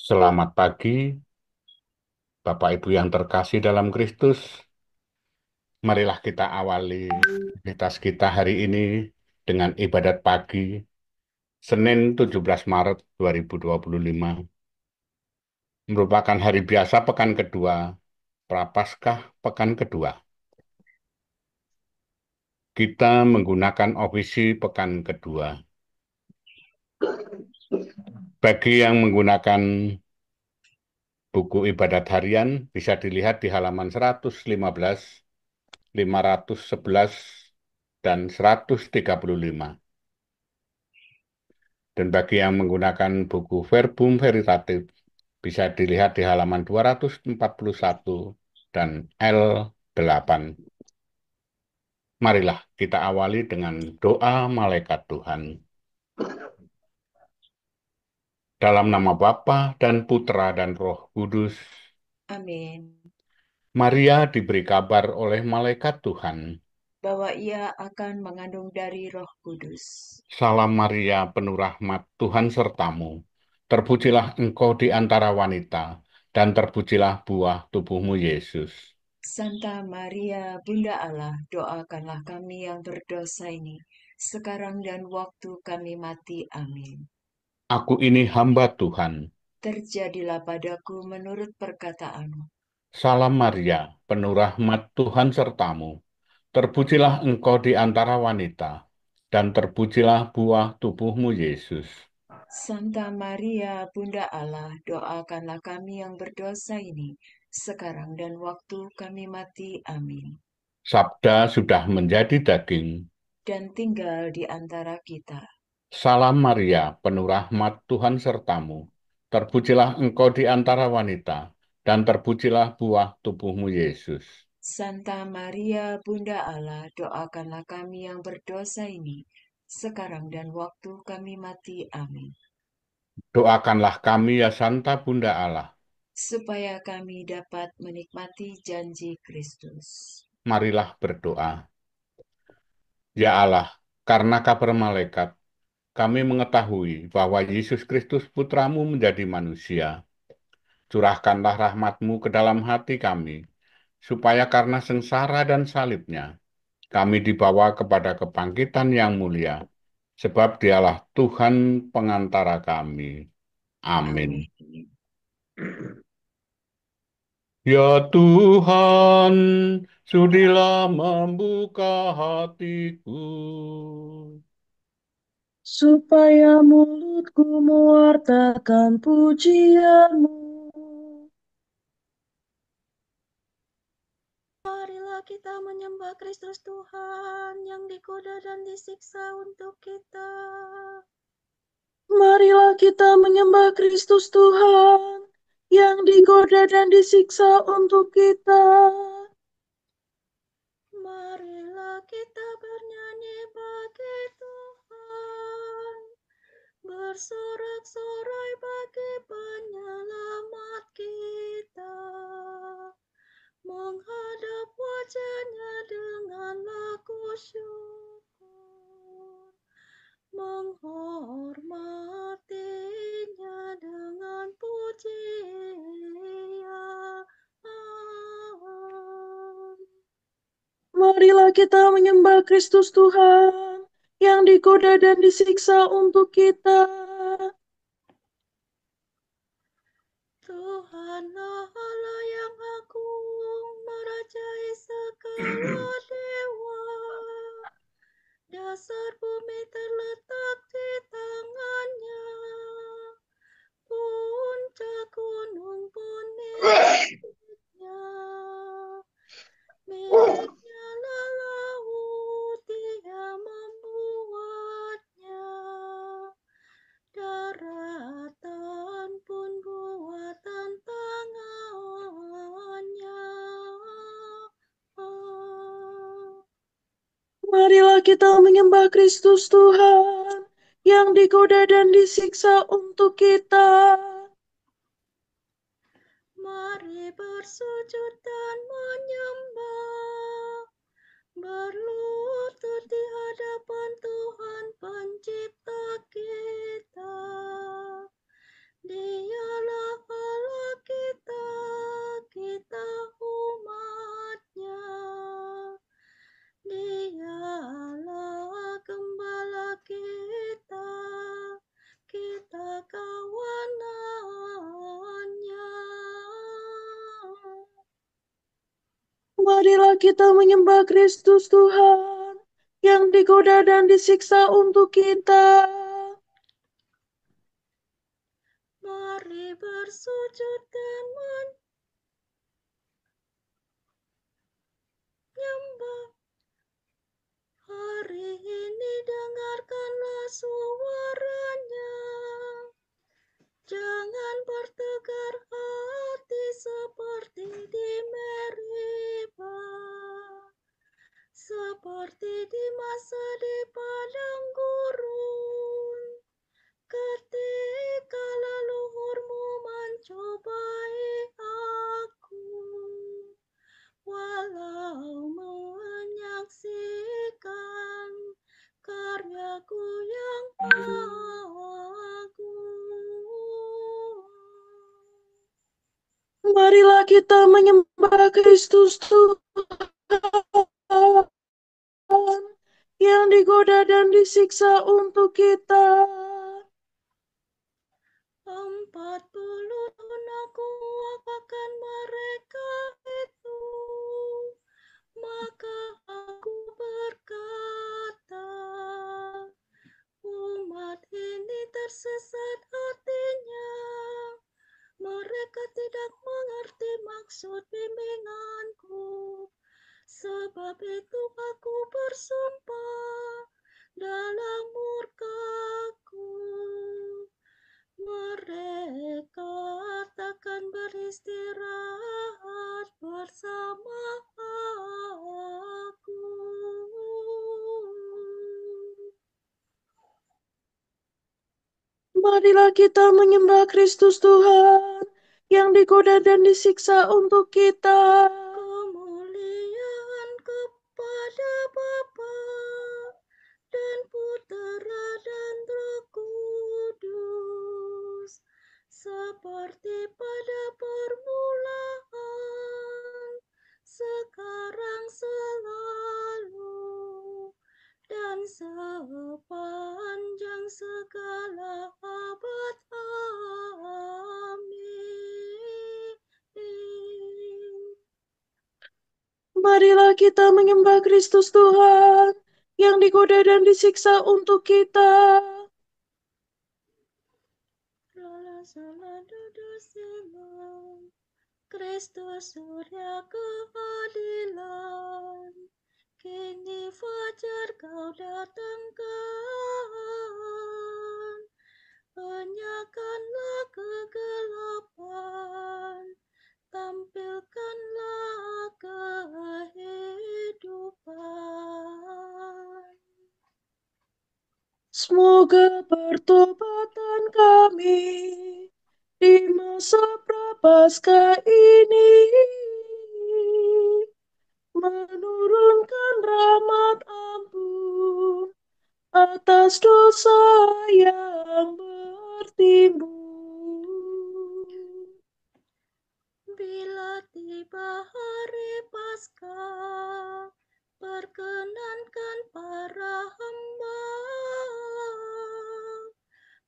Selamat pagi, Bapak Ibu yang terkasih dalam Kristus. Marilah kita awali aktivitas kita hari ini dengan ibadat pagi, Senin 17 Maret 2025. Merupakan hari biasa pekan kedua, Prapaskah pekan kedua. Kita menggunakan ofisi pekan kedua. Bagi yang menggunakan buku ibadat harian, bisa dilihat di halaman 115, 511, dan 135. Dan bagi yang menggunakan buku Verbum Veritatis, bisa dilihat di halaman 241 dan L8. Marilah kita awali dengan doa malaikat Tuhan. Dalam nama Bapa dan Putra dan Roh Kudus, Amin. Maria diberi kabar oleh malaikat Tuhan. Bahwa ia akan mengandung dari Roh Kudus. Salam Maria, penuh rahmat, Tuhan sertamu. Terpujilah engkau di antara wanita, dan terpujilah buah tubuhmu Yesus. Santa Maria, Bunda Allah, doakanlah kami yang berdosa ini, sekarang dan waktu kami mati. Amin. Aku ini hamba Tuhan. Terjadilah padaku menurut perkataanmu. Salam Maria, penuh rahmat Tuhan sertamu. Terpujilah engkau di antara wanita, dan terpujilah buah tubuhmu Yesus. Santa Maria, Bunda Allah, doakanlah kami yang berdosa ini, sekarang dan waktu kami mati. Amin. Sabda sudah menjadi daging. Dan tinggal di antara kita. Salam Maria, penuh rahmat Tuhan sertamu. Terpujilah engkau di antara wanita, dan terpujilah buah tubuhmu Yesus. Santa Maria, Bunda Allah, doakanlah kami yang berdosa ini, sekarang dan waktu kami mati. Amin. Doakanlah kami ya Santa Bunda Allah. Supaya kami dapat menikmati janji Kristus. Marilah berdoa. Ya Allah, karena kabar malaikat, kami mengetahui bahwa Yesus Kristus Putramu menjadi manusia. Curahkanlah rahmat-Mu ke dalam hati kami, supaya karena sengsara dan salibnya, kami dibawa kepada kebangkitan yang mulia, sebab Dialah Tuhan pengantara kami. Amin. Amin. Ya Tuhan, sudilah membuka hatiku, supaya mulutku mewartakan pujianmu. Marilah kita menyembah Kristus Tuhan yang digoda dan disiksa untuk kita. Marilah kita menyembah Kristus Tuhan yang digoda dan disiksa untuk kita. Marilah kita bernyanyi bagi Tuhan, bersorak-sorai bagi penyelamat kita, menghadap wajahnya dengan lagu syukur, menghormatinya dengan pujian. Marilah kita menyembah Kristus Tuhan yang digoda dan disiksa untuk kita. Tuhanlah Allah yang agung, merajai segala dewa. Dasar bumi terletak di tangannya, puncak gunung pun miliknya. Miliknya lah laut, Dia membuatnya. Daratan pun buatan tangannya. Marilah kita menyembah Kristus Tuhan yang digoda dan disiksa untuk kita. Mari bersujud dan menyembah, berlutut di hadapan Tuhan Pencipta kita. Dialah Marilah kita menyembah Kristus Tuhan yang digoda dan disiksa untuk kita. Mari bersujud dan menyembah. Hari ini dengarkanlah suaranya. Jangan bertegar hati seperti di Meribah, seperti di masa di padang gurun, ketika leluhurmu mencobai aku, walau menyaksikan karyaku yang agung. Marilah kita menyembah Kristus Tuhan yang digoda dan disiksa untuk kita. 40 tahun aku apakan mereka itu, maka aku berkata, umat ini tersesat hatinya, mereka tidak mengerti maksud bimbinganku. Sebab itu aku bersumpah dalam murkaku, mereka takkan beristirahat bersama aku. Marilah kita menyembah Kristus Tuhan yang digoda dan disiksa untuk kita. Kemuliaan kepada Bapa dan Putera dan Roh Kudus, seperti pada permulaan, sekarang selalu, dan sepanjang segala abad. Amin. Marilah kita menyembah Kristus Tuhan yang digoda dan disiksa untuk kita. Kristus surya keadilan, kini fajar kau datangkan, enyahkanlah kegelapan, tampilkanlah kehidupan. Semoga pertobatan kami di masa prapaskah ini menurunkan rahmat ampun atas dosa yang bertimbun. Bila tiba hari Paskah, perkenankan para hamba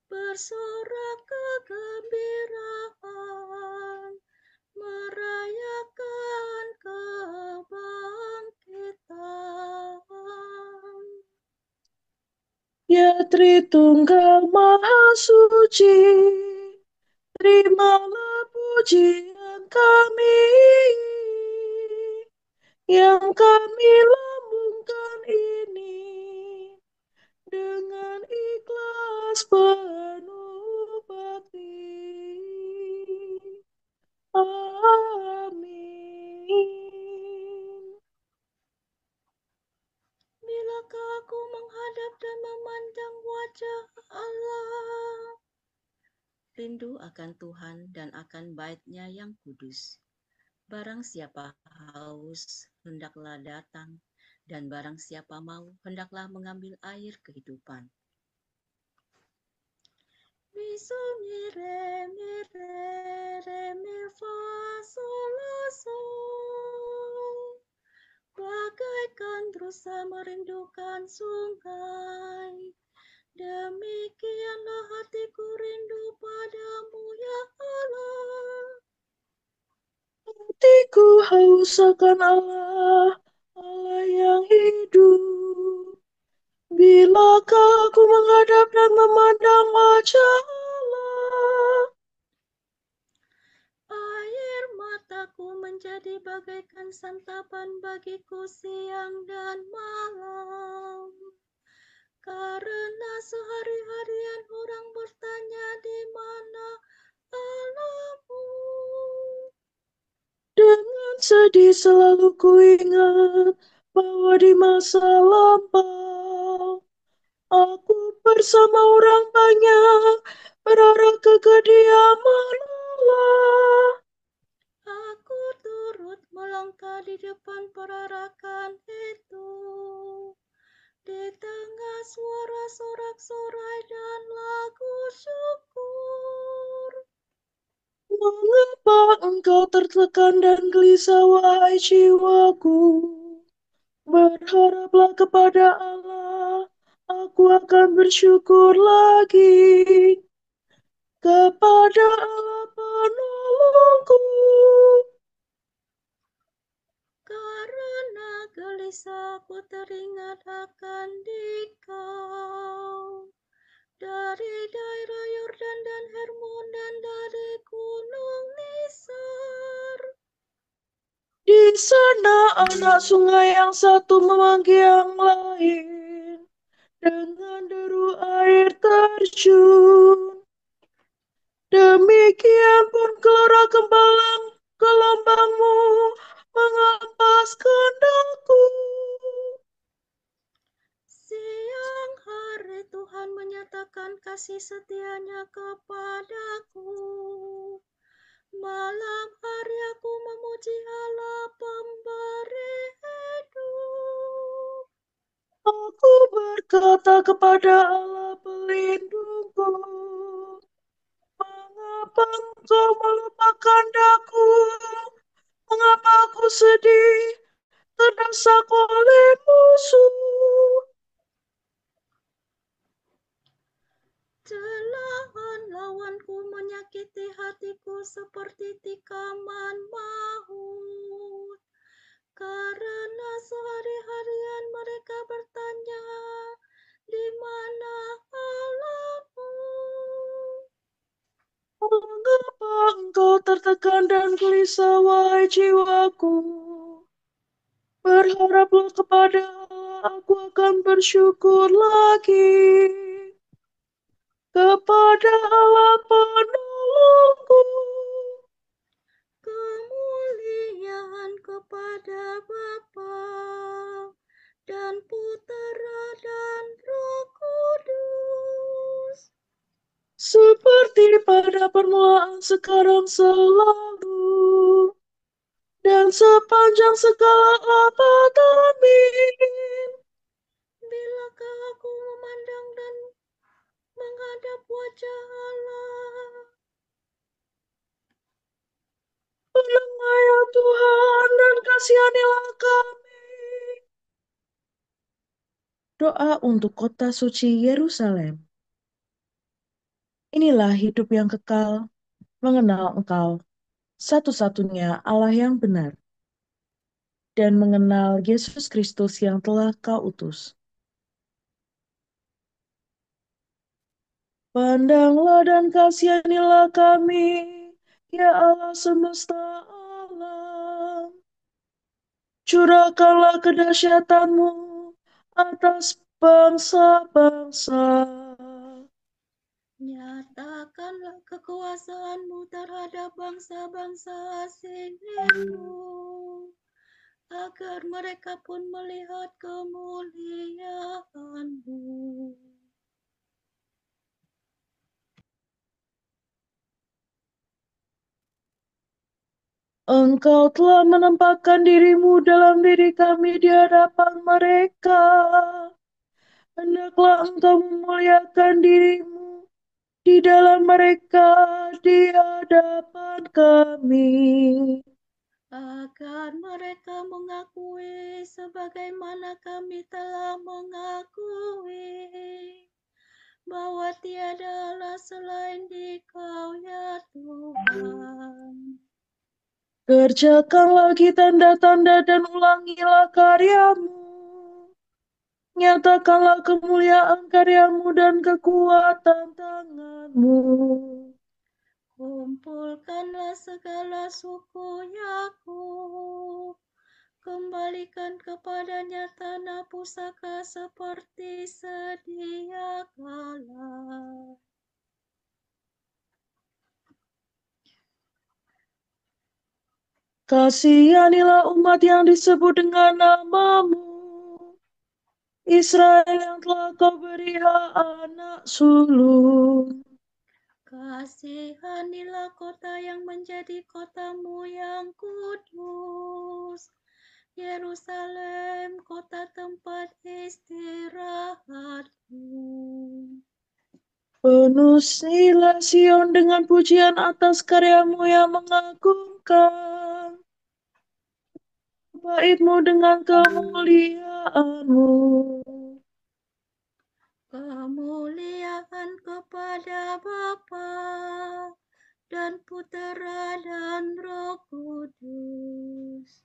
bersorak kegembiraan, merayakan kebangkitan. Ya Tritunggal Maha Suci, terimalah pujian kami yang kami lambungkan ini dengan ikhlas penuh bakti. Amin. Bilakah aku menghadap dan memandang wajah Allah, rindu akan Tuhan dan akan bait-Nya yang kudus. Barang siapa haus, hendaklah datang, dan barang siapa mau, hendaklah mengambil air kehidupan. Mi, sol, mi, re, mi, fa, sol, la, sol. Bagaikan rusa merindukan sungai, demikianlah hatiku rindu padamu, ya Allah. hatiku haus akan Allah, Allah yang hidup. Bilakah aku menghadap dan memandang wajah Allah? Air mataku menjadi bagaikan santapan bagiku siang dan malam. Karena sehari-harian orang bertanya di mana Allahmu. Dengan sedih selalu kuingat bahwa di masa lampau aku bersama orang banyak berarah ke kediaman Allah. Aku turut melangkah di depan perarakan itu. Di tengah suara sorak-sorai dan lagu syukur. Mengapa engkau tertekan dan gelisah, wahai jiwaku? Berharaplah kepada Allah, aku akan bersyukur lagi kepada Allah penolongku. Karena gelisah aku teringat akan Dikau. Dari daerah Yordan dan Hermon dan dari gunung Nisar. Di sana anak sungai yang satu memanggil yang lain dengan deru air terjun. Demikian pun gelora gelombangmu mengampaskan daku. Siang hari Tuhan menyatakan kasih setianya kepadaku. Malam hari aku memuji Allah pemberi hidup. Aku berkata kepada Allah pelindungku, mengapa engkau melupakan daku? Mengapa aku sedih, terdesak oleh musuh? Celahan lawanku menyakiti hatiku seperti tikaman maut. Karena sehari-harian mereka bertanya, di mana Allahmu? Mengapa engkau tertekan dan gelisah, wahai jiwaku? Berharaplah kepada Allah, aku akan bersyukur lagi kepada Allah penolongku. Kemuliaan kepada Bapa dan Putera dan Roh Kudus. Seperti pada permulaan, sekarang, selalu, dan sepanjang segala abad. Amin. Bilakah aku memandang dan menghadap wajah Allah? Pandanglah ya Tuhan, dan kasihanilah kami. Doa untuk kota suci Yerusalem. Inilah hidup yang kekal, mengenal Engkau, satu-satunya Allah yang benar, dan mengenal Yesus Kristus yang telah Kau utus. Pandanglah dan kasihanilah kami, ya Allah semesta alam. Curahkanlah kedahsyatan-Mu atas bangsa-bangsa. Nyatakanlah kekuasaan-Mu terhadap bangsa-bangsa asing itu, agar mereka pun melihat kemuliaan-Mu. Engkau telah menempatkan diri-Mu dalam diri kami di hadapan mereka. Hendaklah Engkau memuliakan diri-Mu di dalam mereka di hadapan kami. Agar mereka mengakui sebagaimana kami telah mengakui bahwa tiada Allah selain Dikau ya Tuhan. Kerjakanlah lagi tanda-tanda dan ulangilah karyamu. Nyatakanlah kemuliaan karyamu dan kekuatan tanganmu. Kumpulkanlah segala suku Yakub, kembalikan kepadanya tanah pusaka seperti sedia kala. Kasihanilah umat yang disebut dengan namamu, Israel yang telah kau beri hak anak sulung. Kasihanilah kota yang menjadi kotamu yang kudus, Yerusalem, kota tempat istirahatmu. Penuhilah Sion dengan pujian atas karyamu yang mengagumkan, baitmu dengan kemuliaanmu. Kemuliaan kepada Bapa dan Putera dan Roh Kudus.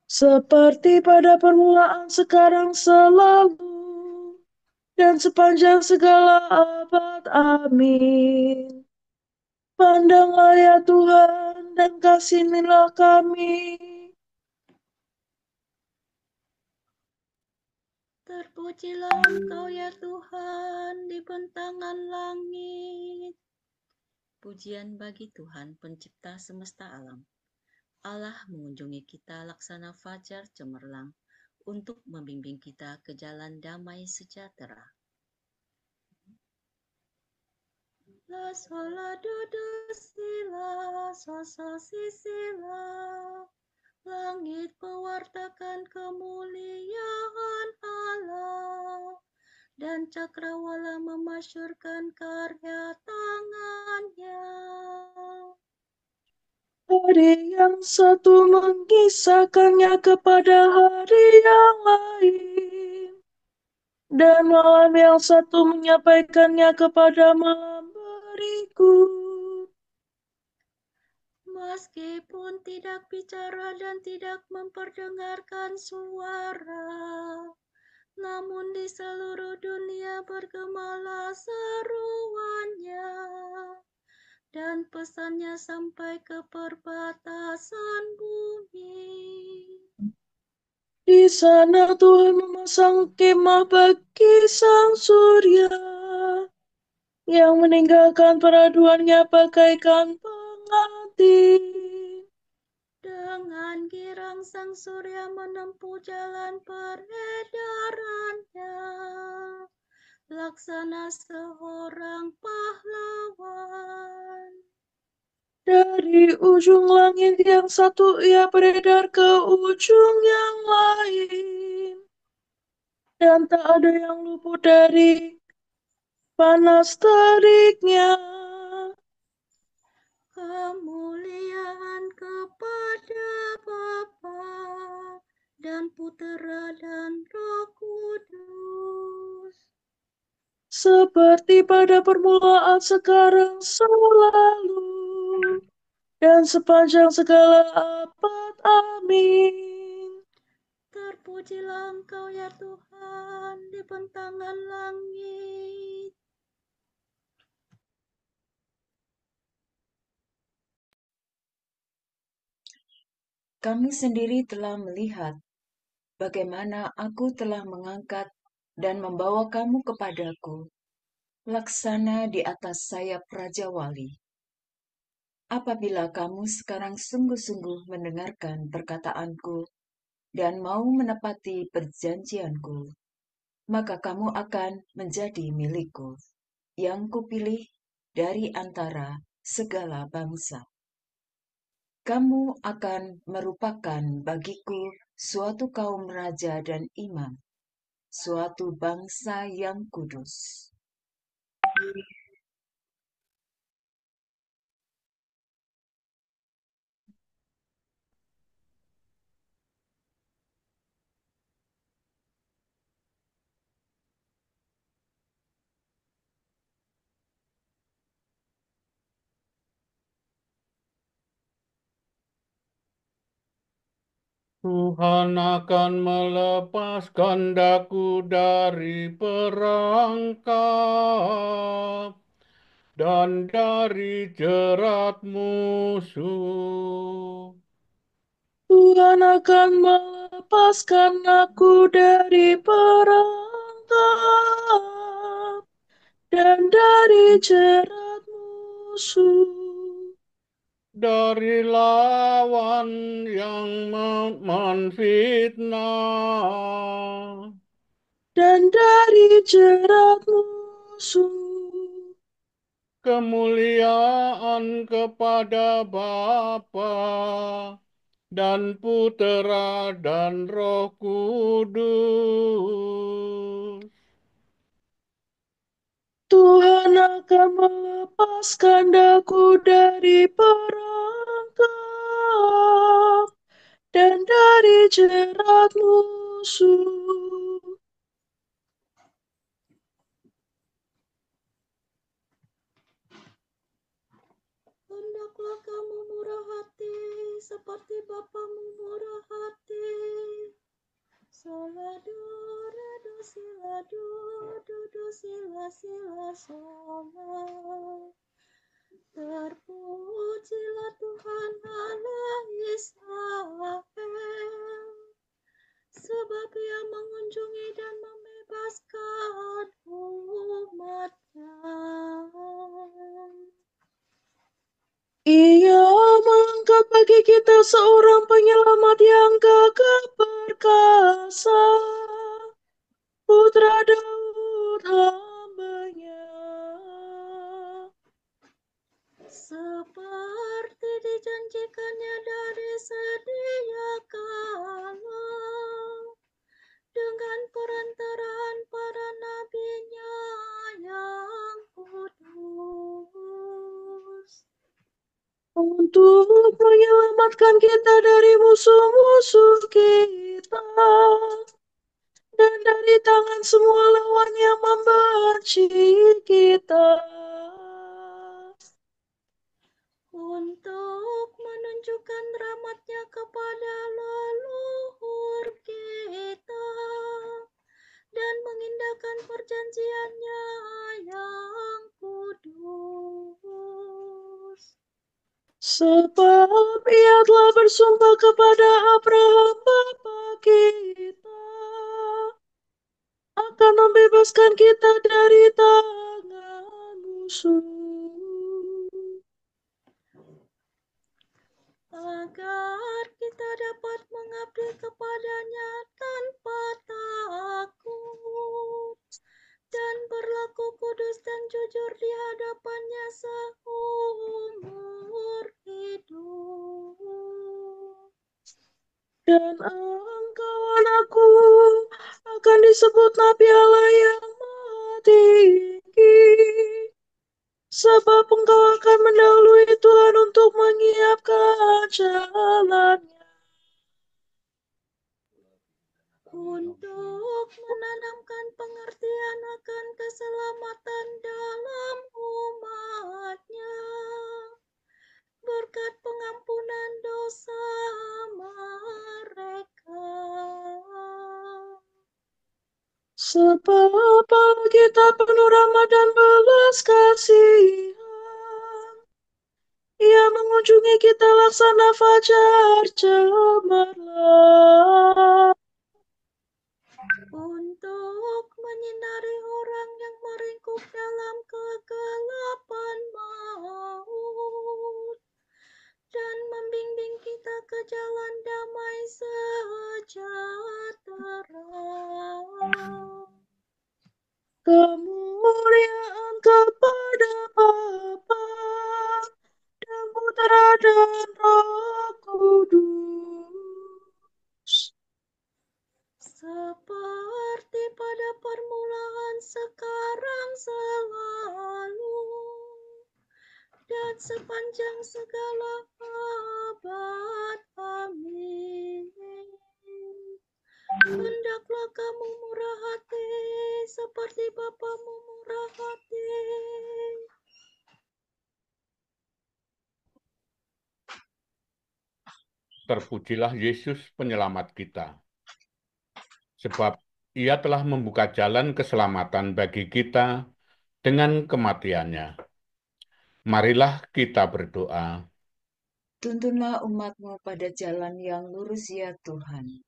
Seperti pada permulaan, sekarang, selalu, dan sepanjang segala abad. Amin. Pandanglah ya Tuhan, dan kasihanilah kami. Terpujilah Engkau ya Tuhan di bentangan langit. Pujian bagi Tuhan pencipta semesta alam. Allah mengunjungi kita laksana fajar cemerlang untuk membimbing kita ke jalan damai sejahtera. La sola do do si la so so si si la. Langit mewartakan kemuliaan Allah, dan cakrawala memasyurkan karya tangannya. Hari yang satu mengisahkannya kepada hari yang lain, dan malam yang satu menyampaikannya kepada malam berikut. Meskipun tidak bicara dan tidak memperdengarkan suara, namun di seluruh dunia bergemalah seruannya, dan pesannya sampai ke perbatasan bumi. Di sana Tuhan memasang kemah bagi sang surya, yang meninggalkan peraduannya bagaikan pengantin. Dengan girang sang surya menempuh jalan peredarannya, laksana seorang pahlawan. Dari ujung langit yang satu ia beredar ke ujung yang lain, dan tak ada yang luput dari panas teriknya. Kemuliaan kepada Bapa dan Putera dan Roh Kudus. Seperti pada permulaan, sekarang, selalu, dan sepanjang segala abad. Amin. Terpujilah Engkau ya Tuhan di bentangan langit. Kami sendiri telah melihat bagaimana aku telah mengangkat dan membawa kamu kepadaku, laksana di atas sayap Raja Wali. Apabila kamu sekarang sungguh-sungguh mendengarkan perkataanku dan mau menepati perjanjianku, maka kamu akan menjadi milikku, yang kupilih dari antara segala bangsa. Kamu akan merupakan bagiku suatu kaum raja dan imam, suatu bangsa yang kudus. Tuhan akan melepaskan daku dari perangkap dan dari jerat musuh. Tuhan akan melepaskan aku dari perangkap dan dari jerat musuh. Dari lawan yang menfitnah. Dan dari jerat musuh. Kemuliaan kepada Bapa dan Putera dan Roh Kudus. Tuhan akan melepaskan daku dari perangkap dan dari jerat musuh. Hendaklah kamu murah hati seperti Bapamu murah hati. Solado, redo, silado, dodo, sila, sila, sola. Terpujilah Tuhan Allah Israel, sebab Ia mengunjungi dan membebaskan umat-Nya. Ia mengangkat bagi kita seorang penyelamat yang gagah perkasa, Putra Daud hamba-Nya. Seperti dijanjikannya dari sedia kala, dengan perantaraan para nabi-Nya yang kudus. Untuk menyelamatkan kita dari musuh-musuh kita dan dari tangan semua lawan yang membenci kita. Untuk menunjukkan rahmat-Nya kepada leluhur kita dan mengindahkan perjanjian-Nya yang kudus. Sebab Ia telah bersumpah kepada Abraham bapa kita akan membebaskan kita dari tangan musuh, agar kita dapat mengabdi kepada-Nya tanpa takut dan berlaku kudus dan jujur di hadapan-Nya seumur hidup. dan engkau anakku akan disebut Nabi Allah yang Maha Tinggi, sebab engkau akan mendahului Tuhan untuk menyiapkan jalan-Nya, Untuk menanamkan pengertian akan keselamatan dalam umat-Nya, berkat pengampunan dosa mereka. sebab Allah kita penuh rahmat dan belas kasihan. Ia mengunjungi kita laksana fajar cemerlang, Untuk menyinari orang yang meringkuk dalam kegelapan maut dan membimbing kita ke jalan damai sejahtera. kemuliaan kepada Bapa dan Putra dan Roh Kudus, Seperti pada permulaan, sekarang, selalu, dan sepanjang segala abad. Amin. Hendaklah kamu murah hati seperti Bapamu murah hati. Terpujilah Yesus penyelamat kita, sebab Ia telah membuka jalan keselamatan bagi kita dengan kematiannya. Marilah kita berdoa. Tuntunlah umat-Mu pada jalan yang lurus ya Tuhan.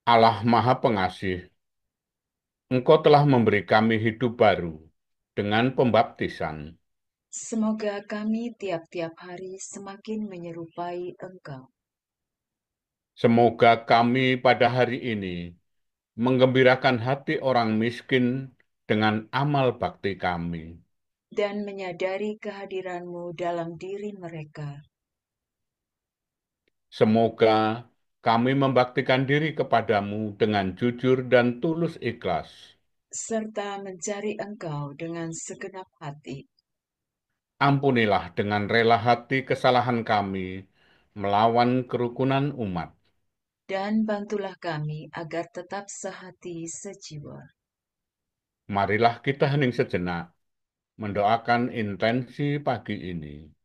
Allah Maha Pengasih, Engkau telah memberi kami hidup baru dengan pembaptisan. Semoga kami tiap-tiap hari semakin menyerupai Engkau. Semoga kami pada hari ini menggembirakan hati orang miskin dengan amal bakti kami. Dan menyadari kehadiran-Mu dalam diri mereka. Semoga kami membaktikan diri kepadamu dengan jujur dan tulus ikhlas. Serta mencari Engkau dengan segenap hati. Ampunilah dengan rela hati kesalahan kami melawan kerukunan umat. Dan bantulah kami agar tetap sehati sejiwa. Marilah kita hening sejenak mendoakan intensi pagi ini.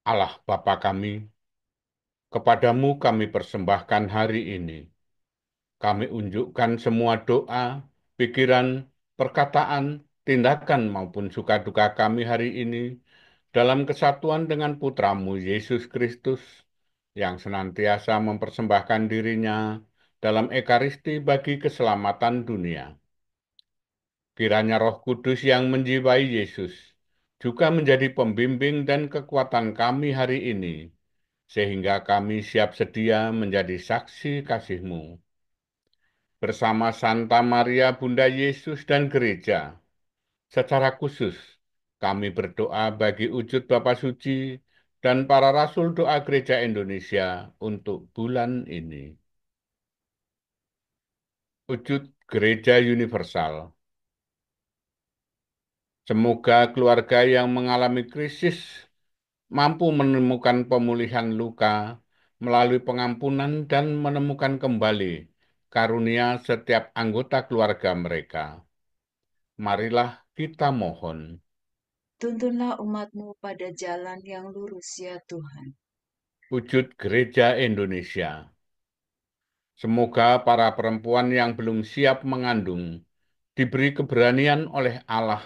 Allah Bapa kami, kepadamu kami persembahkan hari ini. Kami unjukkan semua doa, pikiran, perkataan, tindakan maupun suka-duka kami hari ini dalam kesatuan dengan Putramu Yesus Kristus yang senantiasa mempersembahkan dirinya dalam Ekaristi bagi keselamatan dunia. Kiranya Roh Kudus yang menjiwai Yesus juga menjadi pembimbing dan kekuatan kami hari ini, sehingga kami siap sedia menjadi saksi kasih-Mu. Bersama Santa Maria Bunda Yesus dan Gereja, secara khusus kami berdoa bagi wujud Bapa Suci dan para Rasul Doa Gereja Indonesia untuk bulan ini. Wujud Gereja Universal. Semoga keluarga yang mengalami krisis mampu menemukan pemulihan luka melalui pengampunan dan menemukan kembali karunia setiap anggota keluarga mereka. Marilah kita mohon. Tuntunlah umat-Mu pada jalan yang lurus ya Tuhan. Wujud Gereja Indonesia. Semoga para perempuan yang belum siap mengandung diberi keberanian oleh Allah,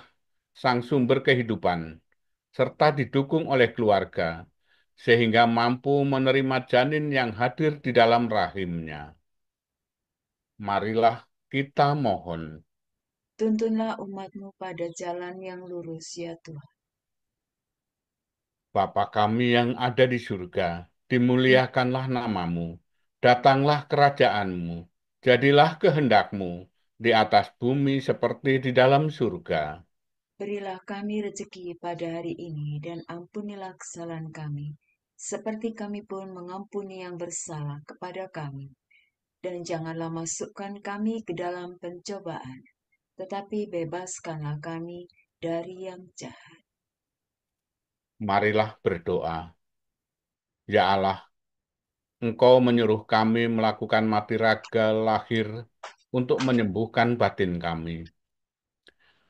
Sang Sumber Kehidupan, serta didukung oleh keluarga, sehingga mampu menerima janin yang hadir di dalam rahimnya. Marilah kita mohon. Tuntunlah umat-Mu pada jalan yang lurus, ya Tuhan. Bapa kami yang ada di surga, dimuliakanlah namamu, datanglah kerajaan-mu, jadilah kehendak-mu di atas bumi seperti di dalam surga. Berilah kami rezeki pada hari ini, dan ampunilah kesalahan kami, seperti kami pun mengampuni yang bersalah kepada kami. Dan janganlah masukkan kami ke dalam pencobaan, tetapi bebaskanlah kami dari yang jahat. Marilah berdoa. Ya Allah, Engkau menyuruh kami melakukan mati raga lahir untuk menyembuhkan batin kami.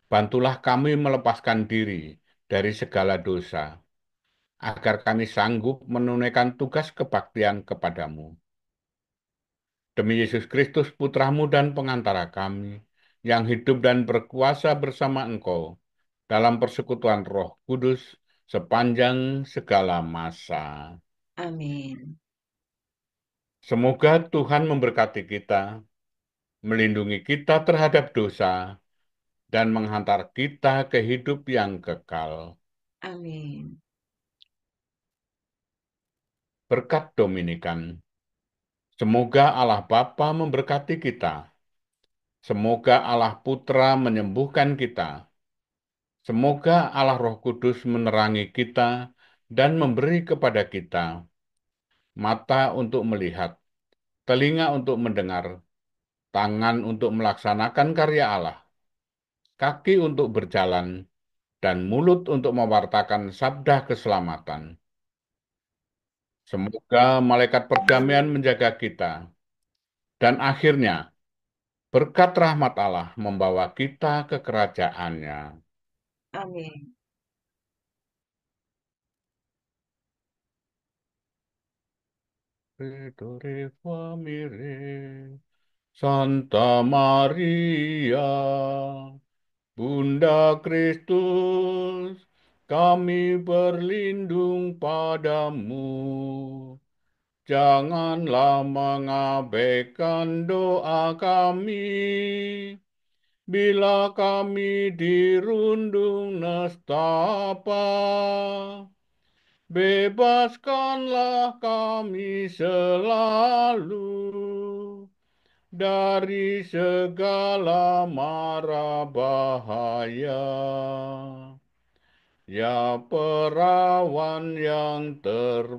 Bantulah kami melepaskan diri dari segala dosa, agar kami sanggup menunaikan tugas kebaktian kepadamu. Demi Yesus Kristus, Putramu dan pengantara kami, yang hidup dan berkuasa bersama Engkau dalam persekutuan Roh Kudus sepanjang segala masa. Amin. Semoga Tuhan memberkati kita, melindungi kita terhadap dosa, dan menghantar kita ke hidup yang kekal. Amin. Berkat Dominikan. Semoga Allah Bapa memberkati kita. Semoga Allah Putra menyembuhkan kita. Semoga Allah Roh Kudus menerangi kita dan memberi kepada kita mata untuk melihat, telinga untuk mendengar, tangan untuk melaksanakan karya Allah, kaki untuk berjalan, dan mulut untuk mewartakan sabda keselamatan. Semoga malaikat perdamaian menjaga kita, dan akhirnya berkat rahmat Allah membawa kita ke kerajaannya. Amin. Redore famire, Santa Maria, Bunda Kristus, kami berlindung padamu. Janganlah mengabaikan doa kami, bila kami dirundung nestapa. Bebaskanlah kami selalu dari segala mara bahaya. Ya perawan yang terpuji.